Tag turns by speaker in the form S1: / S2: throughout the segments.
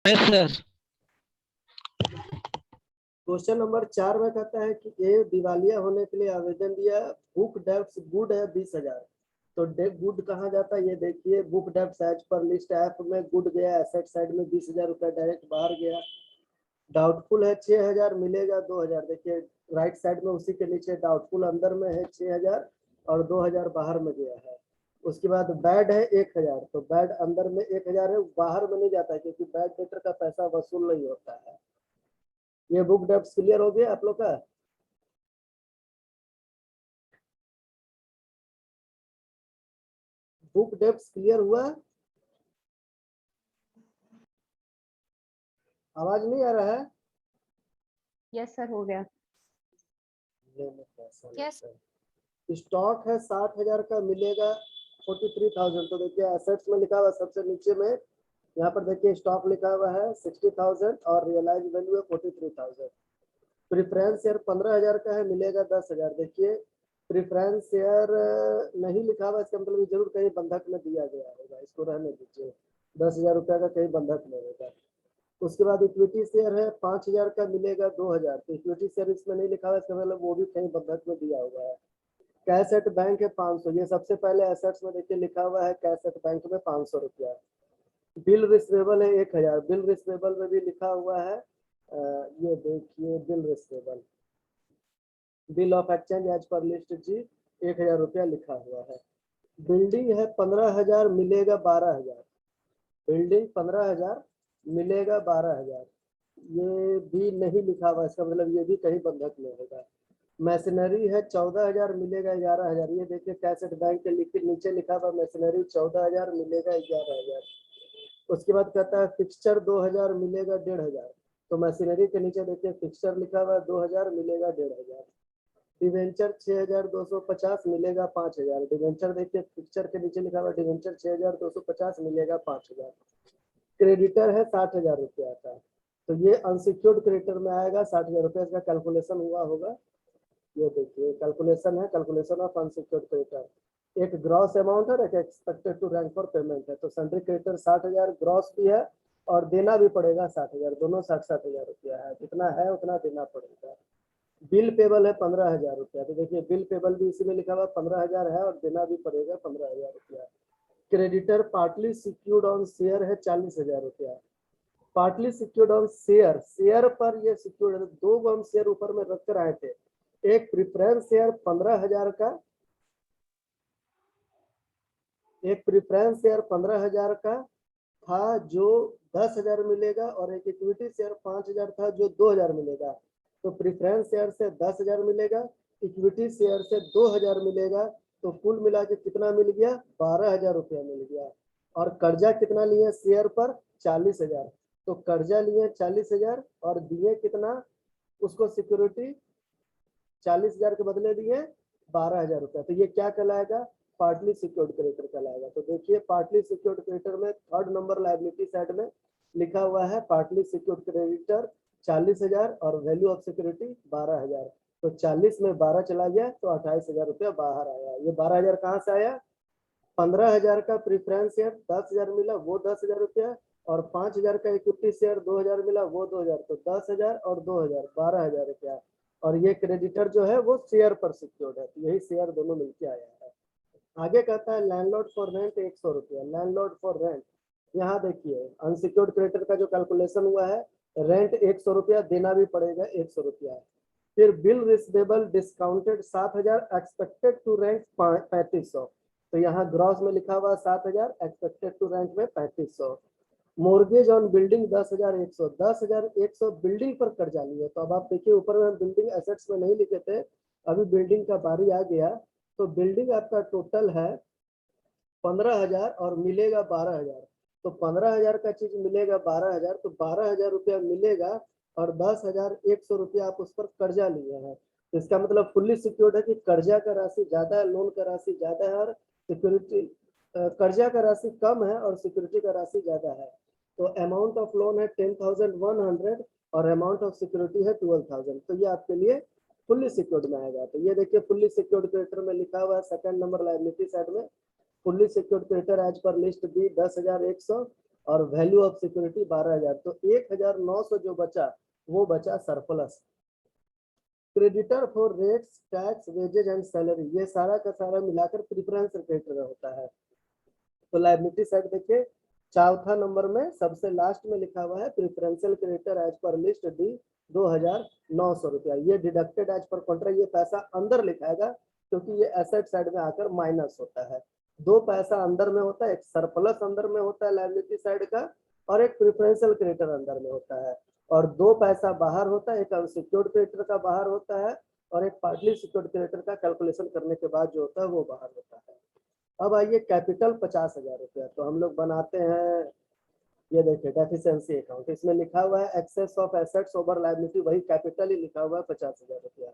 S1: Yes sir.
S2: Question number 4 में कहता है कि ए दिवालिया होने के लिए आवेदन दिया, बुक डेब्ट्स गुड है 20,000। तो गुड कहाँ जाता है ये देखिए, बुक डेब्ट्स एज पर लिस्ट ऐप में गुड गया, एसेट साइड में 20,000 रुपया डायरेक्ट बाहर गया। डाउटफुल है 6,000 मिलेगा 2,000, देखिए राइट साइड में उसी के नीचे डाउटफुल अंदर में है 6,000 और 2,000 बाहर में गया है। उसके बाद बैड है 1,000, तो बैड अंदर में 1,000 है, बाहर में नहीं जाता है क्योंकि बैड डेटर का पैसा वसूल नहीं होता है। ये बुक डेब्ट्स क्लियर हो गया आप लोग का? बुक डेब्ट्स क्लियर हुआ? आवाज नहीं आ रहा है?
S3: यस सर, हो गया।
S2: यस। स्टॉक है 60,000 का, मिलेगा 43,000। तो देखिए एसेट्स में लिखा हुआ सबसे नीचे में, यहाँ पर देखिए स्टॉक लिखा हुआ है 60,000 और रियलाइज वैल्यू है 43,000। प्रेफरेंस शेयर 15,000 का है, मिलेगा 10,000। देखिए प्रेफरेंस शेयर नहीं लिखा हुआ, इसका मतलब जरूर कहीं बंधक में दिया गया होगा, इसको रहने दीजिए। 10,000 रुपया का कहीं बंधक में होगा। उसके बाद इक्विटी शेयर है 5,000 का, मिलेगा 2,000। तो इक्विटी शेयर इसमें नहीं लिखा हुआ, इसका मतलब वो भी कहीं बंधक में दिया हुआ है। कैश एट बैंक है 500, ये सबसे पहले एसेट्स में देखिए लिखा हुआ है कैश एट बैंक में 500 रुपया। बिल रिसीवेबल है 1,000, बिल रिसीवेबल में भी लिखा हुआ है ये देखिए bill receivable, bill of exchange as पर लिस्ट जी 1,000 रुपया लिखा हुआ है। बिल्डिंग है 15,000, मिलेगा 12,000। बिल्डिंग 15,000 मिलेगा 12,000, ये भी नहीं लिखा हुआ, इसका मतलब ये भी कहीं बंधक में होगा। मशीनरी है 14,000, मिलेगा 11,000। ये देखिए कैसेट बैंक के नीचे लिखा हुआ मशीनरी 14,000 मिलेगा 11,000। उसके बाद कहता है फिक्सचर 2,000 मिलेगा 1,500। तो मशीनरी के नीचे देखिए फिक्सचर लिखा हुआ 2,000 मिलेगा 1,500। डिवेंचर 6,250 मिलेगा 5,000। डिवेंचर देखिए फिक्सचर के नीचे लिखा हुआ डिवेंचर 6,250 मिलेगा 5,000। क्रेडिटर है 60,000 रुपया का, तो ये अनसिक्योर्ड क्रेडिटर में आएगा 60,000 रुपया, इसका कैलकुलेशन हुआ होगा। ये देखिए कैलकुलेशन है, कैलकुलेशन ऑफ अनसिक्योर्ड क्रेडिटर। एक ग्रॉस अमाउंट है, एक expected to rank for payment है। तो सन्ड्री क्रेडिटर 60,000 ग्रॉस भी है और देना भी पड़ेगा 60,000, दोनों 60,000 रुपया है, जितना है उतना देना पड़ेगा। बिल पेबल है 15,000 रुपया, तो देखिए बिल पेबल भी इसी में लिखा हुआ 15,000 है और देना भी पड़ेगा 15,000 रुपया। Creditor partly secured on share है 40,000 रुपया। Partly secured on share, share पर ये सिक्योर्ड है, 2 हम शेयर ऊपर में रख कर आए थे। एक प्रिफरेंस शेयर 15,000 का, एक प्रिफरेंस शेयर 15,000 का था जो 10,000 मिलेगा, और एक इक्विटी शेयर 5,000 था जो 2,000 मिलेगा। तो प्रिफरेंस शेयर से 10,000 मिलेगा, इक्विटी शेयर से 2,000 मिलेगा, तो कुल मिला के कितना मिल गया? 12,000 रुपया मिल गया। और कर्जा कितना लिए शेयर पर? 40,000। तो कर्जा लिए 40,000 और दिए कितना उसको सिक्योरिटी? 40,000 के बदले दिए 12,000 रुपया। तो ये क्या कहलाएगा? पार्टली सिक्योर्ड क्रेडिटर कहलाएगा। तो देखिए पार्टली सिक्योर्ड क्रेडिटर में 3rd नंबर लायबिलिटी साइड में लिखा हुआ है पार्टली सिक्योर्ड क्रेडिटर 40,000 और वैल्यू ऑफ सिक्योरिटी 12,000। तो 40 में 12 चला गया तो 28,000 रुपया बाहर आया। ये 12,000 कहाँ से आया? 15,000 का प्रीफरेंस शेयर 10,000 मिला, वो 10,000 रुपया, और 5,000 का इक्विटी शेयर 2,000 मिला, वो 2,000। तो 10,000 और 2,000 12,000 रुपया। और ये क्रेडिटर जो है वो शेयर पर सिक्योर्ड है, तो यही शेयर दोनों मिलके आया है। आगे कहता है लैंडलॉर्ड फॉर रेंट 100 रुपया। लैंडलॉर्ड फॉर रेंट, यहाँ देखिए अनसिक्योर्ड क्रेडिटर का जो कैलकुलेशन हुआ है, रेंट 100 रुपया, देना भी पड़ेगा 100 रुपया। फिर bill receivable discounted 7,000, expected to rent 3500। तो यहाँ ग्रॉस में लिखा हुआ 7,000, एक्सपेक्टेड टू रेंट में 3500। मोर्गेज ऑन बिल्डिंग 10,100, 10,100 बिल्डिंग पर कर्जा लिए। तो अब आप देखिए ऊपर में बिल्डिंग एसेट्स में नहीं लिखे थे, अभी बिल्डिंग का बारी आ गया। तो बिल्डिंग आपका टोटल है 15,000 और मिलेगा 12,000। तो 15,000 का चीज मिलेगा 12,000, तो 12,000 रुपया मिलेगा और 10,100 रुपया आप उस पर कर्जा लिए हैं। तो इसका मतलब फुल्ली सिक्योर्ड है कि कर्जा का राशि ज्यादा है, लोन का राशि ज्यादा है, और सिक्योरिटी कर्जा का राशि कम है और सिक्योरिटी का राशि ज्यादा है। तो अमाउंट ऑफ लोन है 10,100 और अमाउंट ऑफ सिक्योरिटी है 12,000। तो ये आपके लिए फुल्ली सिक्योर्ड में आएगा। तो ये देखिए फुल्ली सिक्योर्ड क्रेडिटर में लिखा हुआ है 2nd नंबर लायबिलिटी साइड में, फुल्ली सिक्योर्ड क्रेडिटर एज पर लिस्ट बी 10,100 और वैल्यू ऑफ सिक्योरिटी 12,000, तो 1,900 जो बचा वो बचा surplus. Creditor for rates tax wages and salary, ये सारा का सारा मिलाकर प्रिफरेंस क्रेडिटर होता है। तो लायबिलिटी साइड देखिए, चौथा नंबर में सबसे लास्ट में लिखा हुआ है प्रिफरेंशियल क्रेडिटर एज पर लिस्ट डी 2,900 रुपया, ये डिडक्टेड एज पर कॉन्ट्रैक्ट, ये पैसा अंदर लिखाएगा क्योंकि ये एसेट साइड में आकर माइनस होता है। दो पैसा अंदर में होता है, एक सरप्लस अंदर में होता है लायबिलिटी साइड का, और एक प्रिफरेंशियल क्रेडिटर अंदर में होता है, और दो पैसा बाहर होता है, एक अनसिक्योर्ड क्रेडिटर का बाहर होता है और एक पार्टली सिक्योर्ड क्रेडिटर का कैलकुलेशन करने के बाद जो होता है वो बाहर होता है। अब आइए कैपिटल 50,000 रुपया, तो हम लोग बनाते हैं, ये देखिए डेफिशिएंसी अकाउंट, इसमें लिखा हुआ है excess of assets over liability, वही कैपिटल ही लिखा हुआ है 50,000 रुपया।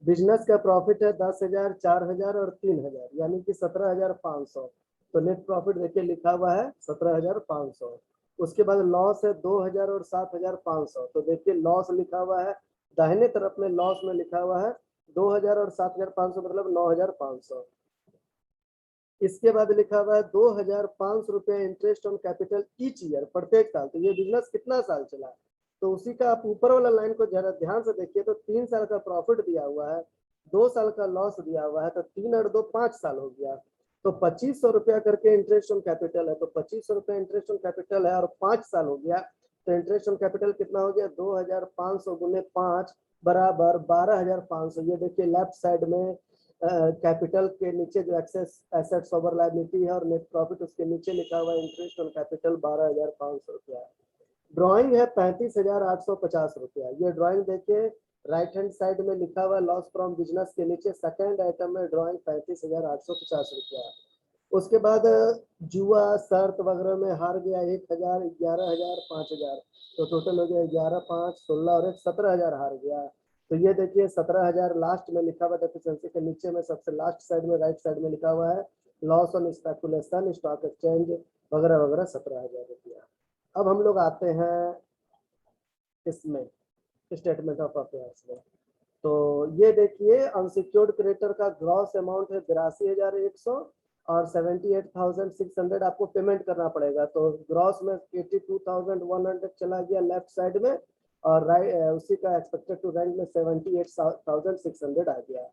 S2: बिजनेस का प्रॉफिट है 10,000, 4,000 और 3,000, यानी कि 17,500, तो नेट प्रॉफिट देखिए लिखा हुआ है 17,500। उसके बाद लॉस है 2,000 और 7,500, तो देखिए लॉस लिखा हुआ है दाहिने तरफ में, लॉस में लिखा हुआ है 2,000 और 7,500 मतलब 9,500। इसके बाद लिखा हुआ है 2,500 रुपया interest on capital each year, प्रत्येक साल। तो ये बिजनेस कितना साल चला, तो उसी का आप ऊपर वाला लाइन को जरा ध्यान से देखिए, तो 3 साल का प्रॉफिट दिया हुआ है, 2 साल का लॉस दिया हुआ है, तो 3 और 2 5 साल हो गया, तो 2,500 रुपया करके इंटरेस्ट ऑन कैपिटल है, तो 2,500 रुपया इंटरेस्ट ऑन कैपिटल है और 5 साल हो गया, तो इंटरेस्ट ऑन कैपिटल कितना हो गया 2,500 गुने 5 बराबर 12,500। ये देखिए लेफ्ट साइड में कैपिटल के नीचे जो एक्सेस एसेट्स ओवर लायबिलिटी है और नेट प्रॉफिट, उसके नीचे लिखा हुआ इंटरेस्ट ऑन कैपिटल 12,500 रुपया। ड्राइंग है 35,850 रुपया, ये ड्राइंग देखिए राइट हैंड साइड में लिखा हुआ लॉस फ्रॉम बिजनेस के नीचे सेकंड आइटम में ड्राइंग 35,850 रुपया। उसके बाद जुआ शर्त वगैरह में हार गया 1,000, 11,000, 5,000, तो टोटल हो गया 11, 5, 16 और 1 17,000 हार गया। तो ये देखिए 17,000 लास्ट में लिखा हुआ डेफिशिएंसी के नीचे में सबसे लास्ट साइड में राइट साइड में लिखा हुआ है loss on speculation stock exchange वगैरह वगैरह 17,000 रुपया। अब हम लोग आते हैं इसमें स्टेटमेंट ऑफ अफेयर्स में, तो ये देखिए अनसिक्योर्ड क्रेडिटर का ग्रॉस अमाउंट है 82,100 और 78,600 आपको पेमेंट करना पड़ेगा, तो ग्रॉस में 82,100 चला गया लेफ्ट साइड में, और राइट उसी का एक्सपेक्टेड टू रैंक में 78,600 आ गया।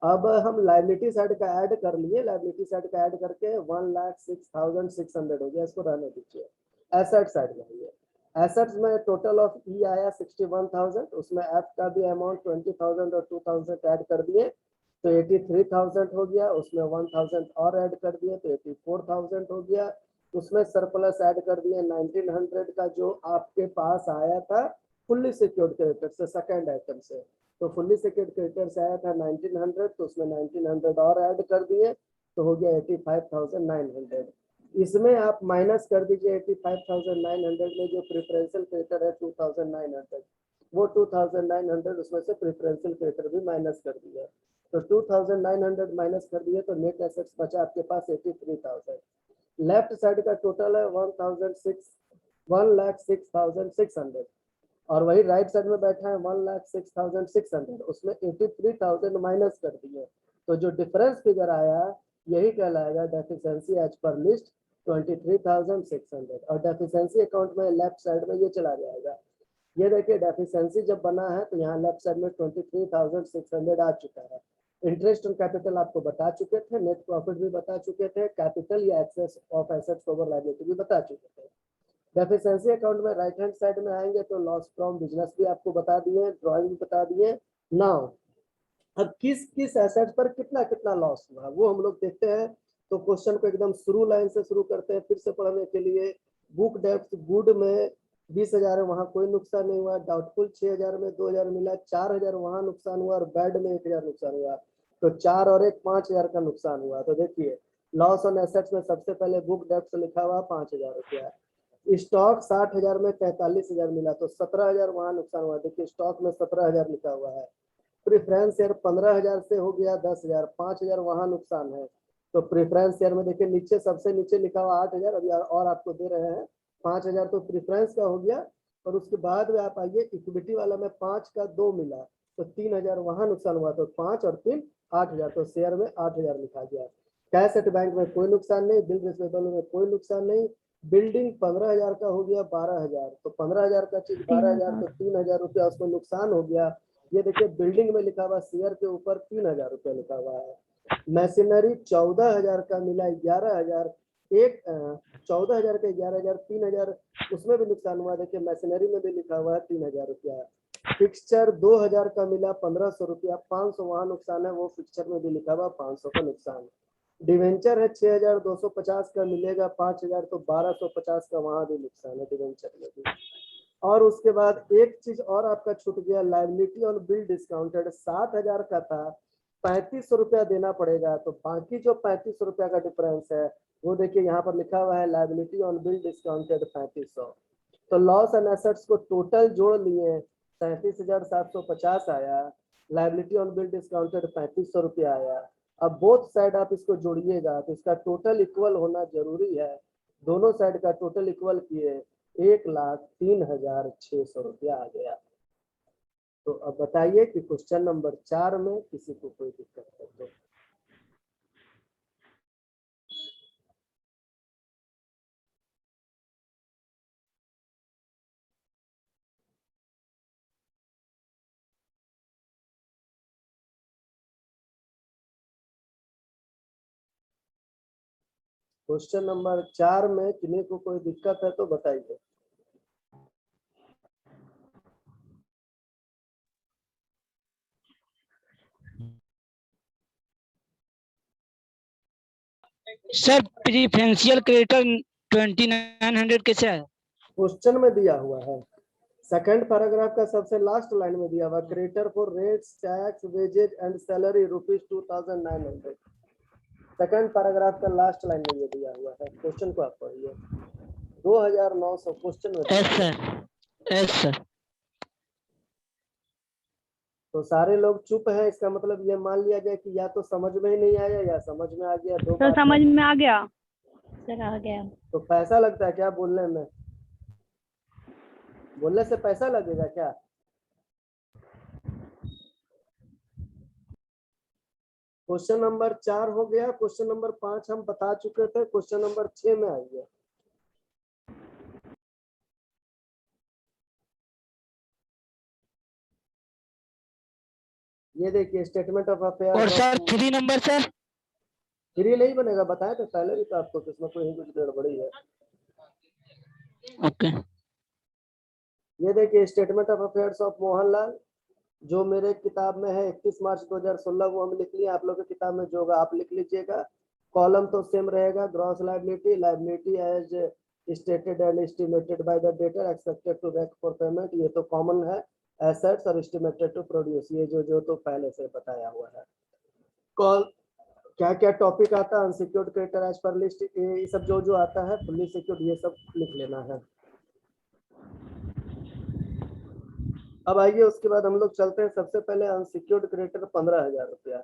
S2: अब हम लायबिलिटी साइड का ऐड कर लिए, लायबिलिटी साइड का ऐड करके 1,06,600 हो गया, इसको रहने दीजिए। एसेट साइड में आइए, एसेट्स में टोटल ऑफ ई आया 61,000, उसमें एफ का भी अमाउंट 20,000 और 2,000 ऐड कर दिए तो 83,000 हो गया, उसमें 1,000 और ऐड कर दिए तो 84,000 हो गया, उसमें सरप्लस ऐड कर दिए 1,900 का जो आपके पास आया था फुल्ली सिक्योर्ड क्रेडिटर से सेकंड आइटम से, तो फुल्ली सिक्योर्ड क्रेडिटर से आया था 1,900, तो उसमें 1,900 और ऐड कर दिए तो हो गया 85,900। इसमें आप माइनस कर दीजिए 85,900 में जो प्रेफरेंशियल क्रेडिटर है 2,900, वो 2,900 उसमें से प्रेफरेंशियल क्रेडिटर भी माइनस कर दिया, तो 2,900 माइनस कर दिए तो नेट एसेट्स बचा आपके पास 83,000। लेफ्ट साइड का टोटल है 1,06,600 और वही राइट साइड में बैठा है 1,06,600, उसमें 83,000 माइनस कर दिए, तो जो डिफरेंस फिगर आया यही कहलाएगा डेफिशिएंसी एज पर लिस्ट 23,600, और डेफिशिएंसी अकाउंट में लेफ्ट साइड में ये चला जाएगा। ये देखिए डेफिशिएंसी जब बना है तो यहाँ लेफ्ट साइड में 23,600 आ चुका है। इंटरेस्ट ऑन कैपिटल आपको बता चुके थे, नेट प्रॉफिट भी बता चुके थे, कैपिटल या excess of assets over liability भी बता चुके थे। डेफिशिएंसी अकाउंट में राइट हैंड साइड में आएंगे तो लॉस फ्रॉम बिजनेस भी आपको बता दिए, ड्राइंग भी बता दिए। नाउ अब किस किस एसेट पर कितना कितना लॉस हुआ वो हम लोग देखते हैं, तो क्वेश्चन को एकदम शुरू लाइन से शुरू करते हैं फिर से पढ़ने के लिए। बुक डेप्ट गुड में 20,000 है, वहां कोई नुकसान नहीं हुआ, डाउटफुल 6,000 में 2,000 मिला, 4,000 वहां नुकसान हुआ और बैड में 1,000 नुकसान हुआ, तो 4 और 1 5,000 का नुकसान हुआ। तो देखिए लॉस ऑन एसेट्स में सबसे पहले बुक डेप्ट लिखा हुआ 5,000 रुपया, स्टॉक 60,000 में 43,000 मिला तो 17,000 वहां नुकसान हुआ, देखिए स्टॉक में 17,000 लिखा हुआ है। प्रेफरेंस शेयर 15,000 से हो गया 10,000, 5,000 वहां नुकसान है, तो प्रेफरेंस शेयर में देखिए नीचे सबसे नीचे लिखा हुआ 8,000, अभी और आपको दे रहे हैं 5,000, तो प्रेफरेंस का हो गया, और उसके बाद में आप आइए इक्विटी वाला में 5 का 2 मिला तो 3,000 वहां नुकसान हुआ, तो 5 और 3 8,000, तो शेयर में 8,000 लिखा गया। कैश एट बैंक में कोई नुकसान नहीं, बिल रिसीवेबल में कोई नुकसान नहीं, बिल्डिंग 15,000 का हो गया 12,000, तो 15,000 का चीज 12,000 तो 3,000 रुपया उसको नुकसान हो गया। ये देखिए बिल्डिंग में लिखा हुआ शेयर के ऊपर 3,000 रुपया लिखा हुआ है। मशीनरी 14,000 का मिला 11,000, एक 14,000 का 11,000, 3,000 उसमें भी नुकसान हुआ। देखिए मशीनरी में भी लिखा हुआ है 3,000 रुपया। फिक्सचर 2,000 का मिला 1,500 रुपया, 500 वहां नुकसान है, वो फिक्सचर में भी लिखा हुआ 500 का नुकसान। डिवेंचर है 6,250 का मिलेगा 5,000, तो 1,250 का वहां भी नुकसान है डिवेंचर में भी। और उसके बाद एक चीज और आपका छूट गया, लाइबिलिटी ऑन बिल डिस्काउंटेड 7,000 का था, 3,500 रुपया देना पड़ेगा, तो बाकी जो 3,500 रुपया का डिफरेंस है वो देखिए यहाँ पर लिखा हुआ है लाइबिलिटी ऑन बिल डिस्काउंटेड 3,500। तो लॉस एंड एसेट्स को टोटल जोड़ लिए 37,750 आया, लाइबिलिटी ऑन बिल डिस्काउंटेड 3,500 रुपया आया। अब बोथ साइड आप इसको जोड़िएगा तो इसका टोटल इक्वल होना जरूरी है। दोनों साइड का टोटल इक्वल किए 1,03,600 रुपया आ गया। तो अब बताइए कि क्वेश्चन नंबर 4 में किसी को कोई दिक्कत है तो। क्वेश्चन नंबर 4 में किन्हीं को कोई दिक्कत है तो बताइए।
S1: सर प्रिफरेंशियल क्रेडिटर 2900 कैसे है?
S2: क्वेश्चन में दिया हुआ है, सेकंड पैराग्राफ का सबसे लास्ट लाइन में दिया हुआ, creditor for rates tax wages and salary ₹2,900। Second paragraph का लास्ट लाइन में ये दिया हुआ है। क्वेश्चन को आप पढ़िए 2,900 क्वेश्चन में।
S1: Yes sir, yes sir.
S2: तो सारे लोग चुप हैं, इसका मतलब ये मान लिया जाए कि या तो समझ में ही नहीं आया या समझ में आ गया। दो
S4: तो
S2: बात
S4: समझ
S2: है।
S4: में आ गया।
S3: सर आ गया।
S2: तो पैसा लगता है क्या बोलने में? बोलने से पैसा लगेगा क्या? क्वेश्चन नंबर 4 हो गया। क्वेश्चन नंबर 5 हम बता चुके थे। क्वेश्चन नंबर 6 में आइए। ये देखिए स्टेटमेंट ऑफ अफेयर।
S1: और सर 3 नंबर सर?
S2: फ्री नहीं बनेगा, बताया तो पहले भी तो आपको, किसमें कोई कुछ गड़बड़ी है।
S1: ओके।
S2: ये देखिए statement of affairs of Mohanlal, जो मेरे किताब में है 31 मार्च 2016, वो हम लिख लिए। आप लोगों की किताब में जो होगा आप लिख लीजिएगा। कॉलम तो सेम रहेगा, gross liability, liability as stated and estimated by the debtor expected to rank for payment, ये तो कॉमन है। एसेट्स और एस्टिमेटेड टू प्रोड्यूस, ये जो तो पहले से बताया हुआ है। कॉल क्या क्या टॉपिक आता है, अनसिक्योर्ड क्रेडिटर एज पर लिस्ट, ये सब जो आता है, फुल्ली सिक्योर्ड, ये सब लिख लेना है। अब आइए उसके बाद हम लोग चलते हैं। सबसे पहले अनसिक्योर्ड क्रेडिटर 15,000 रुपया।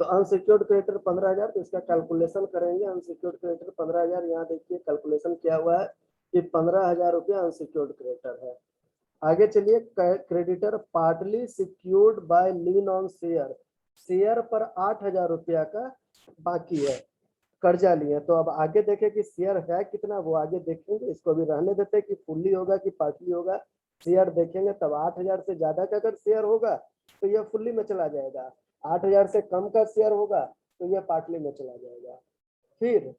S2: तो अनसिक्योर्ड क्रेडिटर 15,000, तो इसका कैलकुलेशन करेंगे। अनसिक्योर्ड क्रेडिटर 15,000, यहाँ देखिए कैलकुलेशन किया हुआ है कि 15,000 रुपया अनसिक्योर्ड क्रेडिटर है। आगे चलिए, creditor partly secured by lean on share, share पर 8,000 रुपया का बाकी है, कर्जा लिए। तो अब आगे देखें कि शेयर है कितना, वो आगे देखेंगे। इसको भी रहने देते हैं कि फुल्ली होगा कि पार्टली होगा, शेयर देखेंगे तब। 8,000 से ज्यादा का अगर शेयर होगा तो यह फुल्ली में चला जाएगा, 8,000 से कम का शेयर होगा तो यह पार्टली में चला जाएगा। फिर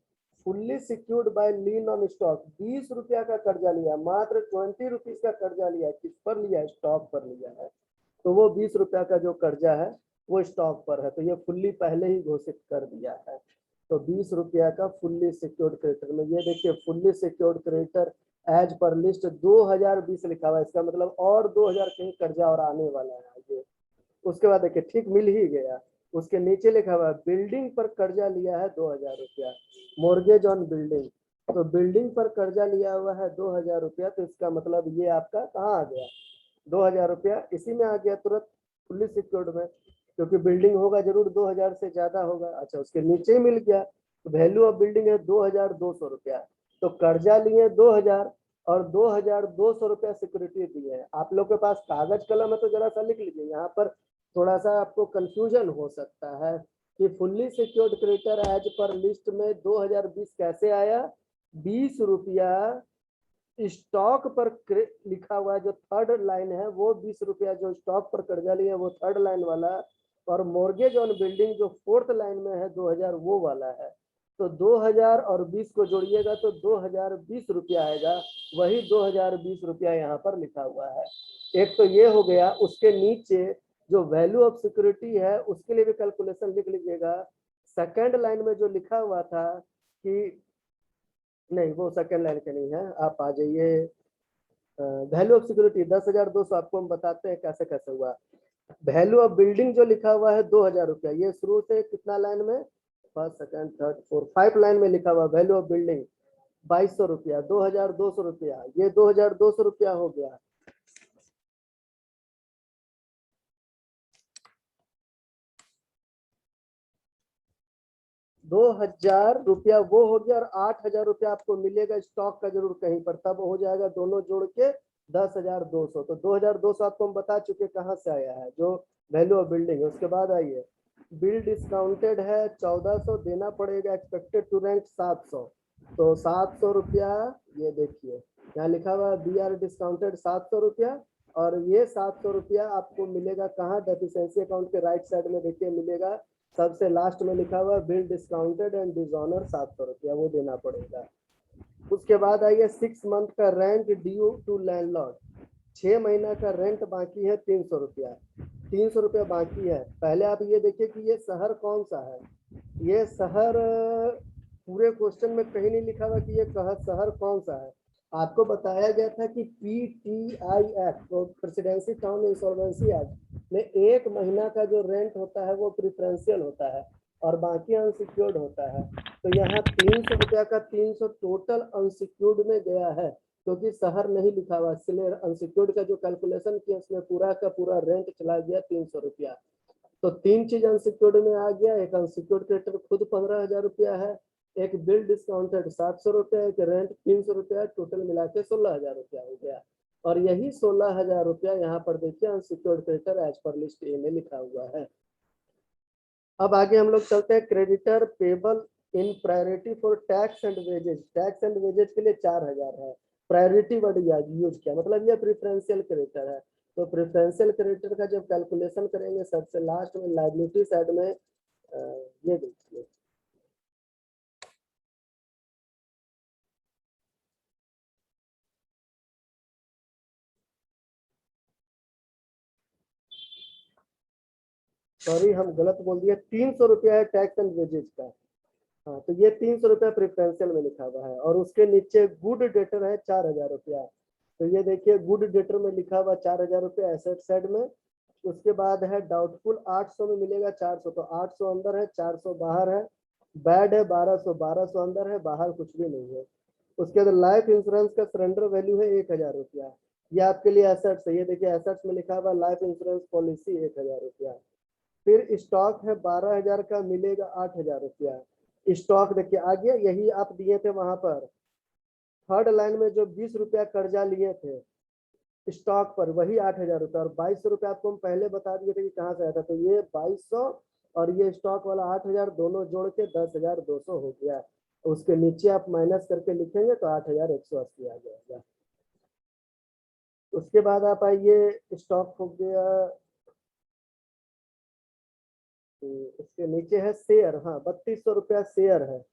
S2: fully secured by lean on stock, 20 रुपया का कर्जा लिया, मात्र 20 रुपीज का कर्जा लिया। किस पर लिया? स्टॉक पर लिया है। तो वो 20 रुपया का जो कर्जा है वो स्टॉक पर है, तो ये फुल्ली पहले ही घोषित कर दिया है। तो 20 रुपया का फुल्ली सिक्योर्ड क्रेडिटर में, ये देखिए फुल्ली सिक्योर्ड क्रेडिटर एज पर लिस्ट 2020 लिखा हुआ है, इसका मतलब और 2,000 कहीं कर्जा और आने वाला है आगे। उसके बाद देखिए ठीक मिल ही गया। उसके नीचे लिखा हुआ है बिल्डिंग पर कर्जा लिया है 2,000 रुपया, मोर्गेज ऑन बिल्डिंग। तो बिल्डिंग पर कर्जा लिया हुआ है 2,000 रुपया, तो इसका मतलब ये आपका कहाँ आ गया? 2,000 रुपया इसी में आ गया तुरंत फुल्ली सिक्योर्ड में, क्योंकि बिल्डिंग होगा जरूर 2,000 से ज्यादा होगा। अच्छा, उसके नीचे ही मिल गया। तो वैल्यू ऑफ बिल्डिंग है 2,200 रुपया। तो कर्जा लिए 2,000 और 2,200 रुपया सिक्योरिटी दिए है। आप लोग के पास कागज कलम है तो जरा सा लिख लीजिए, यहाँ पर थोड़ा सा आपको कंफ्यूजन हो सकता है कि फुल्ली सिक्योर्ड क्रेडिटर एज पर लिस्ट में 2020 कैसे आया ₹20 स्टॉक पर लिखा हुआ है, जो थर्ड लाइन है वो ₹20 जो स्टॉक पर कर्जा लिया है वो थर्ड लाइन वाला, और मॉर्गेज ऑन बिल्डिंग जो फोर्थ लाइन में है 2000 वो वाला है। तो 2000 और 20 को जोड़िएगा तो ₹2020 आएगा, वही ₹2020 यहाँ पर लिखा हुआ है। एक तो ये हो गया। उसके नीचे जो वैल्यू ऑफ सिक्योरिटी है उसके लिए भी कैलकुलेशन लिख लीजिएगा। सेकेंड लाइन में जो लिखा हुआ था कि नहीं, वो सेकेंड लाइन के नहीं है, आप आ जाइए। वैल्यू ऑफ सिक्योरिटी 10,200 आपको हम बताते हैं कैसे कैसे हुआ। वैल्यू ऑफ बिल्डिंग जो लिखा हुआ है ₹2000, ये शुरू से कितना लाइन में, first second third fourth 5 line में लिखा हुआ वैल्यू ऑफ बिल्डिंग ₹2200, ₹2200, ये ₹2200 हो गया। ₹2000 वो हो गया, और ₹8000 आपको मिलेगा स्टॉक का जरूर कहीं पर, तब हो जाएगा दोनों जोड़ के 10,200। तो 2,200 आपको हम बता चुके कहाँ से आया है, जो वैल्यू ऑफ बिल्डिंग है। उसके बाद आइए, बिल डिस्काउंटेड है 1400, देना पड़ेगा एक्सपेक्टेड टू रेंट 700। तो ₹700, ये देखिए यहाँ लिखा हुआ है BR डिस्काउंटेड ₹700, और ये ₹700 आपको मिलेगा कहाँ, डेफिशिएंसी अकाउंट के राइट साइड में देखिए मिलेगा, सबसे लास्ट में लिखा हुआ बिल डिस्काउंटेड एंड डिसऑनर ₹700, वो देना पड़ेगा। उसके बाद आइए 6 मंथ का रेंट ड्यू टू लैंडलॉर्ड, 6 महीना का रेंट बाकी है ₹300, ₹300 बाकी है। पहले आप ये देखिए कि ये शहर कौन सा है। ये शहर पूरे क्वेश्चन में कहीं नहीं लिखा हुआ कि ये शहर कौन सा है। आपको बताया गया था कि PTI act, presidency town insolvency act में 1 महीना का जो रेंट होता है वो प्रिफरेंशियल होता है और बाकी अनसिक्योर्ड होता है। तो यहाँ ₹300 का 300 टोटल अनसिक्योर्ड में गया है, क्योंकि शहर नहीं लिखा हुआ, इसलिए अनसिक्योर्ड का जो कैलकुलेशन किया उसमें पूरा का पूरा रेंट चला गया ₹300। तो 3 चीज अनसिक्योर्ड में आ गया। एक अनसिक्योर्ड क्रेडिटर खुद ₹15,000 है, एक बिल डिस्काउंटेड ₹700, एक रेंट ₹300, टोटल मिला के ₹16,000 हो गया। और यही ₹16,000 यहाँ पर देखिए अनसिक्योर्ड क्रेडिटर एज पर लिस्ट ए में लिखा हुआ है। अब आगे हम लोग चलते हैं, creditor payable in priority for tax and wages. Tax and wages के लिए 4,000 है। प्रायोरिटी वर्ड यूज किया, मतलब ये प्रिफरेंशियल क्रेडिटर है। तो प्रिफरेंशियल क्रेडिटर का जब कैलकुलेशन करेंगे सबसे लास्ट में लायबिलिटी साइड में ये देखिए, सॉरी हम गलत बोल दिए, ₹300 है टैक्स एंड वेजेज का। हाँ, तो ये ₹300 प्रिफरेंशियल में लिखा हुआ है, और उसके नीचे गुड डेटर है ₹4,000। तो ये देखिए गुड डेटर में लिखा हुआ ₹4,000 एसेट साइड में। उसके बाद है डाउटफुल 800 में मिलेगा 400, तो 800 अंदर है 400 बाहर है। बैड है 1200, 1200 अंदर है बाहर कुछ भी नहीं है। उसके बाद लाइफ इंश्योरेंस का सरेंडर वैल्यू है ₹1,000। ये आपके लिए एसेट्स है, ये देखिए एसेट्स में लिखा हुआ लाइफ इंश्योरेंस पॉलिसी ₹1,000। फिर स्टॉक है 12,000 का, मिलेगा ₹8,000। स्टॉक देखिए आ गया, यही आप दिए थे वहां पर थर्ड लाइन में जो ₹20 कर्जा लिए थे स्टॉक पर, वही ₹8,000। और ₹2,200 आपको हम पहले बता दिए थे कि कहाँ से आया था। तो ये 2,200 और ये स्टॉक वाला 8,000 दोनों जोड़ के 10,200 हो गया। उसके नीचे आप माइनस करके लिखेंगे तो 8,180 आ जाएगा। उसके बाद आप आइए, स्टॉक हो गया, इसके नीचे है शेयर। हाँ, ₹3,200 शेयर है।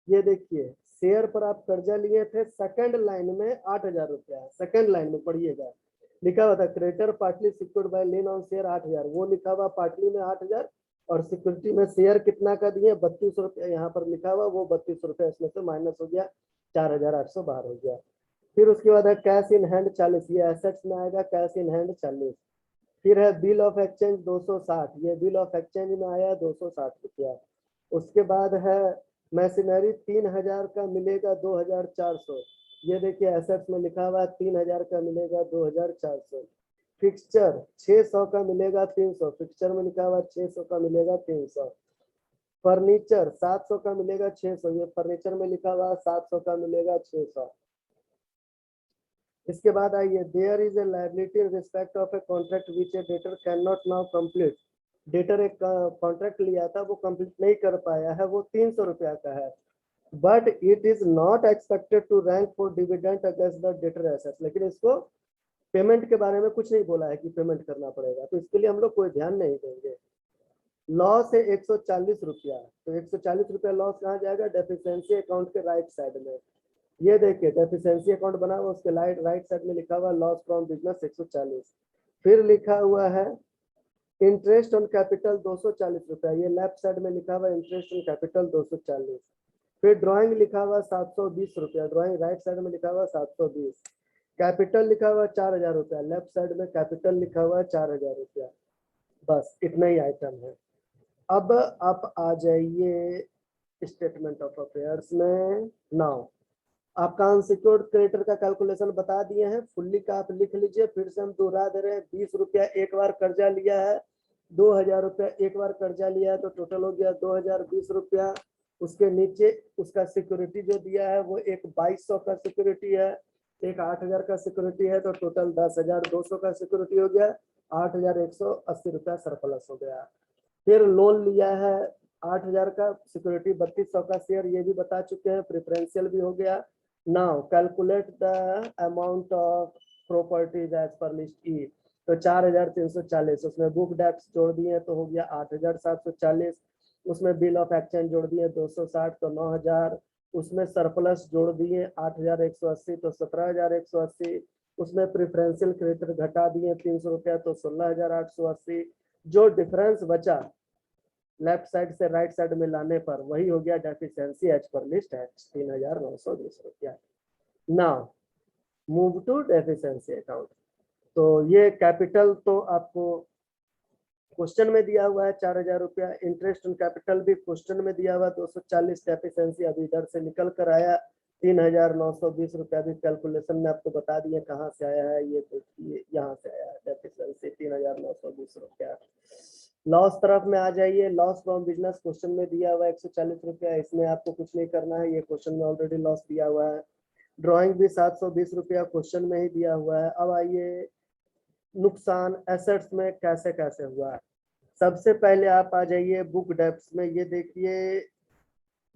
S2: ये देखिए शेयर पर आप कर्जा लिए थे, सेकंड लाइन में ₹8,000। सेकंड लाइन में पढ़िएगा, लिखा हुआ था creditor partly secured by lane on share 8,000, वो लिखा हुआ पार्टली में 8,000, और सिक्योरिटी में शेयर कितना का दिए ₹3,200 यहाँ पर लिखा हुआ, वो ₹3,200 इसमें से माइनस हो गया, 4,800 बाहर हो गया। फिर उसके बाद है कैश इन हैंड 40, ये एसेट्स में आएगा कैश इन हैंड 40। फिर है बिल ऑफ एक्सचेंज 260, ये बिल ऑफ एक्सचेंज में आया ₹260। उसके बाद है मशीनरी 3,000 का, मिलेगा 2,400। ये देखिए एसेट्स में लिखा हुआ है 3,000 का, मिलेगा 2,400। फिक्सचर 600 का, मिलेगा 300, फिक्सचर में लिखा हुआ 600 का, मिलेगा 300। फर्नीचर 700 का, मिलेगा 600, ये फर्नीचर में लिखा हुआ 700 का, मिलेगा 600। इसके बाद आइए, there is a liability in respect of a contract which a debtor can not now complete. Debtor एक कॉन्ट्रैक्ट लिया था वो कंप्लीट नहीं कर पाया है, वो ₹300 का है। But it is not expected to rank for dividend against the debtor assets. लेकिन इसको पेमेंट के बारे में कुछ नहीं बोला है कि पेमेंट करना पड़ेगा, तो इसके लिए हम लोग कोई ध्यान नहीं देंगे। लॉस है 140 रुपया, तो 140 रुपया लॉस कहाँ जाएगा? डेफिशिएंसी अकाउंट के राइट साइड में। ये देखिए डेफिशिएंसी अकाउंट बना हुआ, उसके राइट साइड में लिखा हुआ लॉस फ्रॉम बिजनेस 140। फिर लिखा हुआ है इंटरेस्ट ऑन कैपिटल 240 रुपया, ये लेफ्ट साइड में लिखा हुआ इंटरेस्ट ऑन कैपिटल 240। फिर ड्राइंग लिखा हुआ 720 रुपया, ड्राइंग राइट साइड में लिखा हुआ 720। कैपिटल लिखा हुआ 4000 रुपया, लेफ्ट साइड में कैपिटल लिखा हुआ 4000 रुपया। बस इतना ही आइटम है। अब आप आ जाइए स्टेटमेंट ऑफ अफेयर्स में। नाउ आपका अनसिक्योर्ड क्रेडिटर का कैलकुलेशन बता दिए हैं, फुल्ली का आप लिख लीजिए, फिर से हम दोहरा दे रहे हैं। 20 रुपया एक बार कर्जा लिया है, 2000 रुपया एक बार कर्जा लिया है, तो टोटल हो गया 2020 रुपया। उसके नीचे उसका सिक्योरिटी जो दिया है वो एक 2200 का सिक्योरिटी है, एक 8000 का सिक्योरिटी है, तो टोटल 10,200 का सिक्योरिटी हो गया। 8,180 रुपया सरप्लस हो गया। फिर लोन लिया है 8,000 का, सिक्योरिटी 3200 का शेयर, ये भी बता चुके हैं, प्रेफरेंशियल भी हो गया। Now calculate the amount of properties as पर लिस्ट ई, तो 4,340, उसमें बुक डेप्ट जोड़ दिए तो हो गया 8,740, उसमें बिल ऑफ एक्सचेंज जोड़ दिए 260 तो 9,000, उसमें सरप्लस जोड़ दिए 8,180 तो 17,180, उसमें प्रेफरेंशियल क्रेडिटर घटा दिए 300 रुपया तो 16,880। जो डिफरेंस बचा लेफ्ट साइड से राइट साइड में लाने पर वही हो गया डेफिशिएंसी एज पर लिस्ट है 3,920 रुपया। Now move to deficiency account. तो ये कैपिटल तो आपको क्वेश्चन में दिया हुआ है 4,000 रुपया, इंटरेस्ट ऑन कैपिटल भी क्वेश्चन में दिया हुआ 240, डेफिशिएंसी अभी इधर से निकल कर आया 3,920 रुपया भी कैलकुलेशन में आपको बता दिए कहाँ से आया है। ये देखिए यहाँ से आया है डेफिशिएंसी 3,920 रुपया। लॉस तरफ में आ जाइए, लॉस फ्रॉम बिजनेस क्वेश्चन में दिया हुआ है 140 रुपया, इसमें आपको कुछ नहीं करना है, ये क्वेश्चन में ऑलरेडी लॉस दिया हुआ है। ड्राइंग भी 720 रुपया क्वेश्चन में ही दिया हुआ है। अब आइए नुकसान एसेट्स में कैसे कैसे हुआ है। सबसे पहले आप आ जाइए बुक डेप्ट्स में, ये देखिए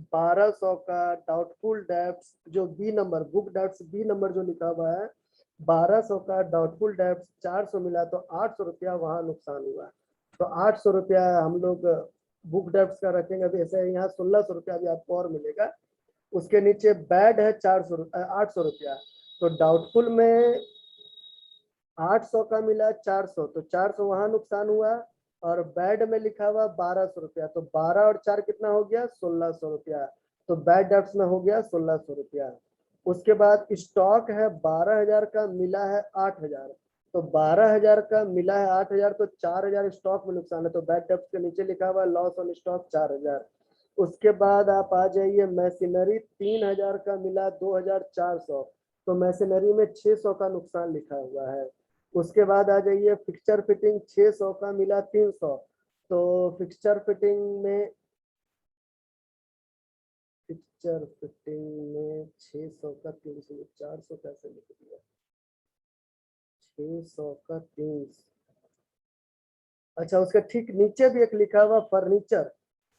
S2: 1200 का डाउटफुल डेप्ट्स जो B number, book debts B number जो लिखा हुआ है 1200 का डाउटफुल डेप्ट्स 400 मिला तो 800 रुपया वहां नुकसान हुआ। तो 800 रुपया हम लोग बुक डेप्ट्स का रखेंगे। अभी ऐसे यहाँ 1600 रुपया भी आपको और मिलेगा। उसके नीचे बैड है 800 रुपया, तो डाउटफुल में 800 का मिला 400, तो 400 वहां नुकसान हुआ। और बैड में लिखा हुआ 1200 रुपया, तो 12 और 4 कितना हो गया 1600 रुपया, तो बैड डेप्ट्स में हो गया 1600 रुपया। उसके बाद स्टॉक है 12,000 का, मिला है 8,000, तो 12,000 का मिला है 8,000, तो 4,000 स्टॉक में नुकसान है, तो बैड डेप्ट्स के नीचे लिखा हुआ लॉस ऑन स्टॉक 4,000। उसके बाद आप आ जाइए मशीनरी 3,000 का मिला 2,400, तो मशीनरी में 600 का नुकसान लिखा हुआ है। उसके बाद आ जाइए फिक्सचर फिटिंग 600 का मिला 300, तो फिक्सचर फिटिंग में 600 का 300, 400 कैसे लिख दिया, 600 का 300। अच्छा उसके ठीक नीचे भी एक लिखा हुआ फर्नीचर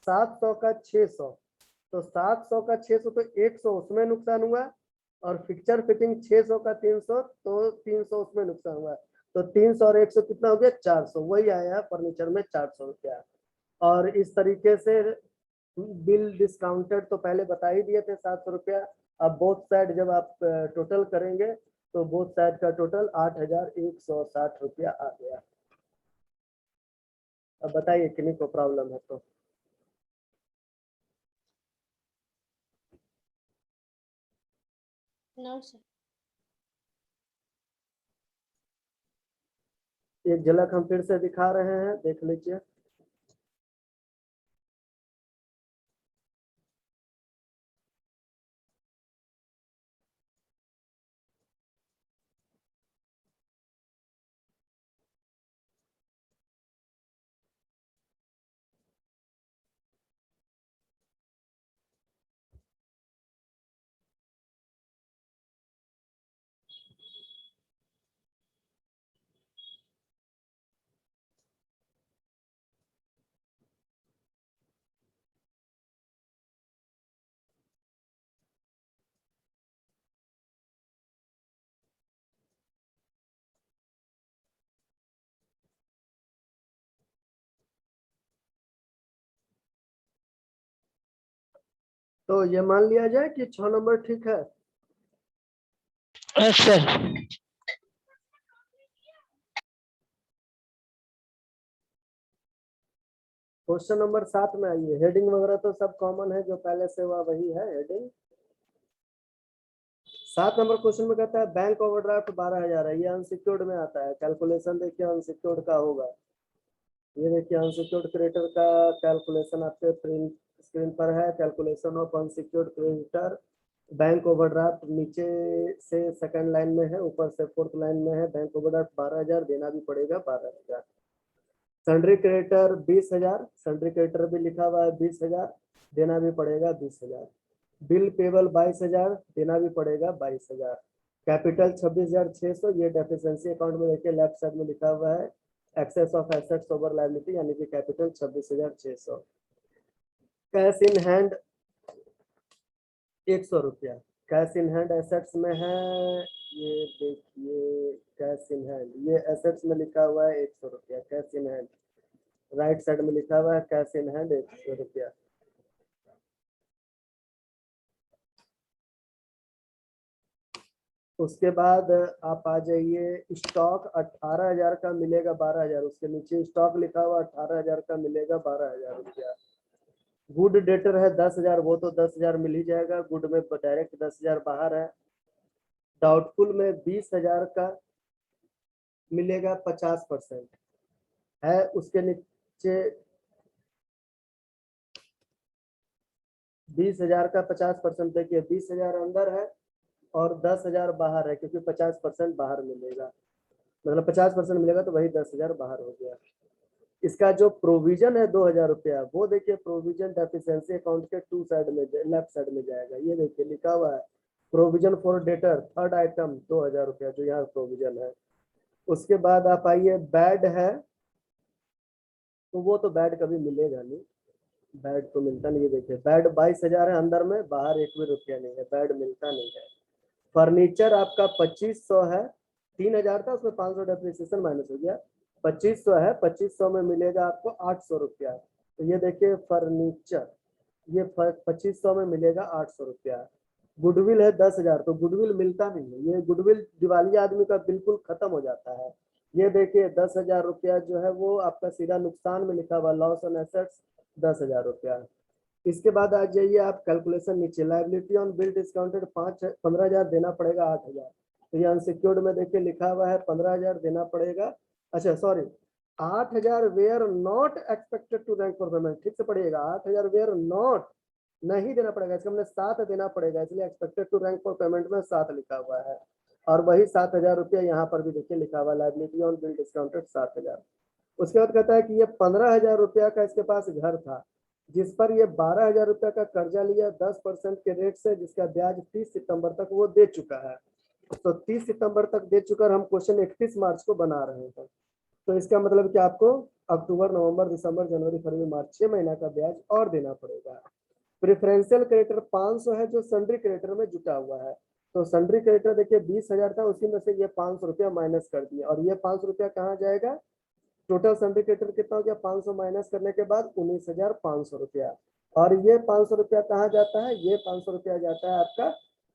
S2: 700 का 600, तो 700 का 600 तो 100 उसमें नुकसान हुआ, और फिक्सचर फिटिंग 600 का 300 तो 300 उसमें नुकसान हुआ, तो 300 और 100 कितना हो गया 400, वही आया फर्नीचर में 400 रुपया। और इस तरीके से बिल डिस्काउंटेड तो पहले बता ही दिए थे 700 रुपया। अब बोथ साइड जब आप टोटल करेंगे तो बोथ साइड का टोटल 8,160 रुपया आ गया। अब बताइए किन्हीं को प्रॉब्लम है तो।
S3: No sir.
S2: एक झलक हम फिर से दिखा रहे हैं, देख लीजिए। तो ये मान लिया जाए कि 6 नंबर ठीक है।
S1: Yes sir.
S2: क्वेश्चन नंबर 7 में आइए। हेडिंग वगैरह तो सब कॉमन है, जो पहले से हुआ वही है हेडिंग। 7 नंबर क्वेश्चन में कहता है बैंक ओवरड्राफ्ट 12,000 है, ये अनसिक्योर्ड में आता है। कैलकुलेशन देखिए अनसिक्योर्ड का होगा। ये देखिए अनसिक्योर्ड क्रेडिटर का कैलकुलेशन आपके स्क्रीन पर है। Calculation of unsecured creditor bank overdraft नीचे से सेकंड लाइन में है, ऊपर से फोर्थ लाइन में है। बैंक ओवरड्राफ्ट 12,000 देना भी पड़ेगा 12,000। सन्ड्री क्रेडिटर 20,000, सन्ड्री क्रेडिटर भी लिखा हुआ है 20,000 देना भी पड़ेगा 20,000। बिल पेबल 22,000 देना भी पड़ेगा 22,000। कैपिटल 26,600, ये डेफिशिएंसी अकाउंट में देखिए लेफ्ट साइड में लिखा हुआ है excess of assets over liability, यानी कि कैपिटल 26,600। कैश इन हैंड 100 रुपया। कैश इन हैंड एसेट्स में है, ये देखिए कैश इन हैंड, ये एसेट्स में लिखा हुआ है 100 रुपया cash in hand. Right side में लिखा हुआ है कैश इन हैंड 100 रुपया। उसके बाद आप आ जाइए, स्टॉक 18,000 का मिलेगा 12,000, उसके नीचे स्टॉक लिखा हुआ 18,000 का मिलेगा 12,000 रुपया। गुड डेटर है 10,000, वो तो 10,000 मिल ही जाएगा, गुड में डायरेक्ट 10,000 बाहर है। डाउटफुल में 20,000 का मिलेगा 50% है, उसके नीचे 20,000 का 50%। देखिए 20,000 अंदर है और 10,000 बाहर है, क्योंकि 50% बाहर मिलेगा, मतलब 50% मिलेगा तो वही 10,000 बाहर हो गया। इसका जो प्रोविजन है 2,000 रुपया, वो देखिए प्रोविजन डेफिशिएंसी अकाउंट के टू साइड में लेफ्ट साइड में जाएगा। ये देखिए लिखा हुआ है provision for debtor third item 2,000 रुपया, जो यहाँ प्रोविजन है। उसके बाद आप आइए बैड है, तो वो तो बैड कभी मिलेगा नहीं, बैड तो मिलता नहीं है। देखिए बैड 22,000 है अंदर में, बाहर एक भी रुपया नहीं है, बैड मिलता नहीं है। फर्नीचर आपका 2500 है, 3,000 था उसमें 500 डेप्रिसिएशन माइनस हो गया, 2500 है, 2500 में मिलेगा आपको 800 रुपया। तो ये देखिए फर्नीचर, ये 2500 में मिलेगा 800 रुपया। गुडविल है 10,000, तो गुडविल मिलता नहीं है, ये गुडविल दिवालिया आदमी का बिल्कुल खत्म हो जाता है। ये देखिए 10,000 रुपया जो है वो आपका सीधा नुकसान में लिखा हुआ, लॉस ऑन एसेट्स 10,000 रुपया। इसके बाद आ जाइए आप कैलकुलेशन नीचे, लाइबिलिटी ऑन बिल डिस्काउंटेड 15,000 देना पड़ेगा 8,000। तो ये अनसिक्योर्ड में देखिए लिखा हुआ है 15,000 देना पड़ेगा, अच्छा sorry 8,000 were not expected to rank for payment, ठीक से पढ़िएगा 8,000 वेयर नॉट नहीं देना पड़ेगा, इसका हमने 7 देना पड़ेगा, इसलिए expected to rank for payment में 7 लिखा हुआ है। और वही 7,000 रुपया यहाँ पर भी देखिए लिखा हुआ है लाइबिलिटी ऑन बिल डिस्काउंटेड 7,000। उसके बाद कहता है कि ये 15,000 रुपया का इसके पास घर था, जिस पर ये 12,000 रुपया का कर्जा लिया 10% के रेट से, जिसका ब्याज 30 सितंबर तक वो दे चुका है। तो 30 सितंबर तक दे चुका, हम क्वेश्चन 31 मार्च को बना रहे हैं। तो इसका मतलब कि आपको अक्टूबर, नवंबर, दिसंबर, जनवरी, फरवरी, मार्च 6 महीना का ब्याज और देना पड़ेगा। प्रेफरेंशियल क्रेडिटर 500 है, जो सन्ड्री क्रेडिटर में जुटा हुआ है। तो सन्ड्री क्रेडिटर देखिए 20,000 था, उसी में से ये 500 रुपया माइनस कर दिया, और ये 500 रुपया कहाँ जाएगा, टोटल सन्ड्री क्रेडिटर कितना हो गया, 500 माइनस करने के बाद 19,500 रुपया। और ये 500 रुपया कहाँ जाता है, ये 500 रुपया जाता है आपका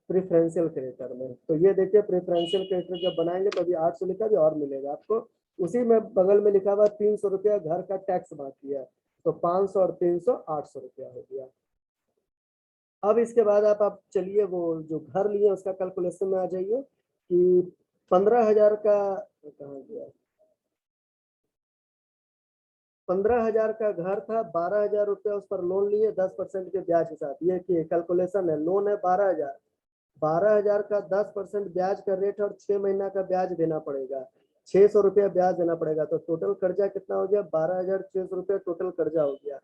S2: प्रेफरेंशियल क्रेडिटर में। तो ये देखिए प्रेफरेंशियल क्रेडिटर जब बनाएंगे तो अभी 800 लिखा भी और मिलेगा आपको, उसी में बगल में लिखा हुआ 300 रुपया घर का टैक्स बाकी है, तो 500 और 300 800 रुपया हो गया। अब इसके बाद आप चलिए वो जो घर लिए उसका कैलकुलेशन में आ जाइए कि 15,000 का कहाँ गया, 15,000 का घर था, 12,000 रुपया उस पर लोन लिए 10% के ब्याज के साथ। ये कि कैलकुलेशन है, लोन है 12,000, 12,000 का 10% ब्याज का रेट और 6 महीना का ब्याज देना पड़ेगा, 600 रुपया ब्याज देना पड़ेगा। तो टोटल कर्जा कितना हो गया, 12,600 रुपया टोटल कर्जा हो गया।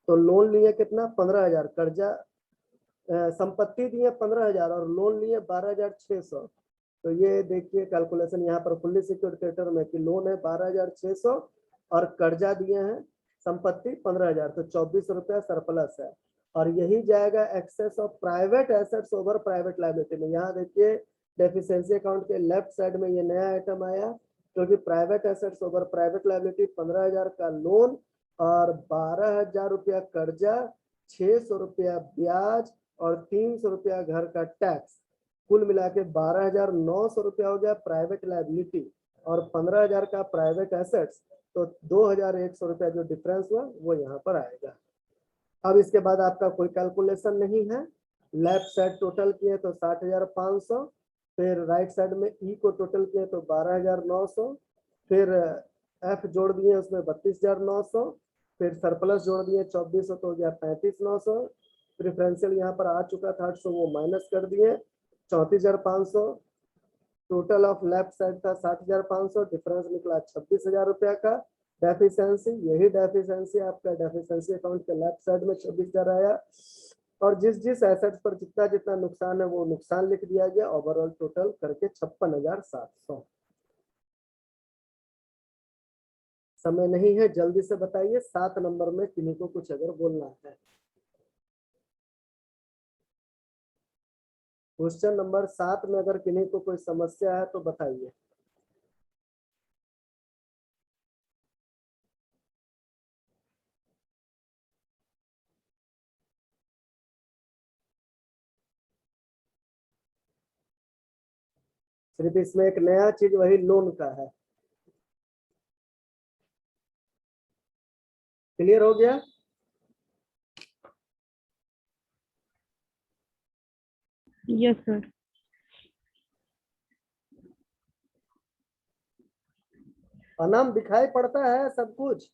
S2: तो लोन लिए कितना, 15,000, कर्जा संपत्ति दिए 15,000 और लोन लिए 12,600। तो ये देखिए कैलकुलेशन यहाँ पर फुल्ली सिक्योर्ड क्रेडिटर में कि लोन है 12,600 और कर्जा दिए हैं संपत्ति 15,000, तो 2400 रुपया सरप्लस है। और यही जाएगा excess of private assets over private liability में। यहाँ देखिए डेफिशिएंसी अकाउंट के लेफ्ट साइड में ये नया आइटम आया, क्योंकि private assets over private liability 15,000 का लोन और 12,000 रुपया कर्जा, 600 रुपया ब्याज और 300 रुपया घर का टैक्स, कुल मिला के 12,900 रुपया हो गया प्राइवेट लाइबिलिटी और 15,000 का प्राइवेट एसेट्स, तो 2,100 रुपया जो डिफरेंस हुआ वो यहाँ पर आएगा। अब इसके बाद आपका कोई कैलकुलेशन नहीं है, लेफ्ट साइड टोटल किए तो 60,500, फिर राइट साइड में ई को टोटल किए तो 12,900, फिर एफ जोड़ दिए उसमें 32,900, फिर सरप्लस जोड़ दिए 2,400 तो हो गया 35,900, प्रिफरेंशियल यहाँ पर आ चुका था 800 वो माइनस कर दिए 34,500, टोटल ऑफ लेफ्ट साइड था 60,500, डिफरेंस निकला 26,000 रुपया का डेफिशिएंसी। यही डेफिशिएंसी आपका डेफिशिएंसी अकाउंट के लेफ्ट साइड में 26,000 आया और जिस जिस एसेट्स पर जितना जितना नुकसान है वो नुकसान लिख दिया गया, ओवरऑल टोटल करके 56,700। समय नहीं है, जल्दी से बताइए 7 नंबर में किन्हीं को कुछ अगर बोलना है। क्वेश्चन नंबर 7 में अगर किन्हीं को कोई समस्या है तो बताइए। सिर्फ इसमें एक नया चीज वही लोन का है। क्लियर हो गया?
S3: Yes sir.
S2: अनाम दिखाई पड़ता है सब कुछ।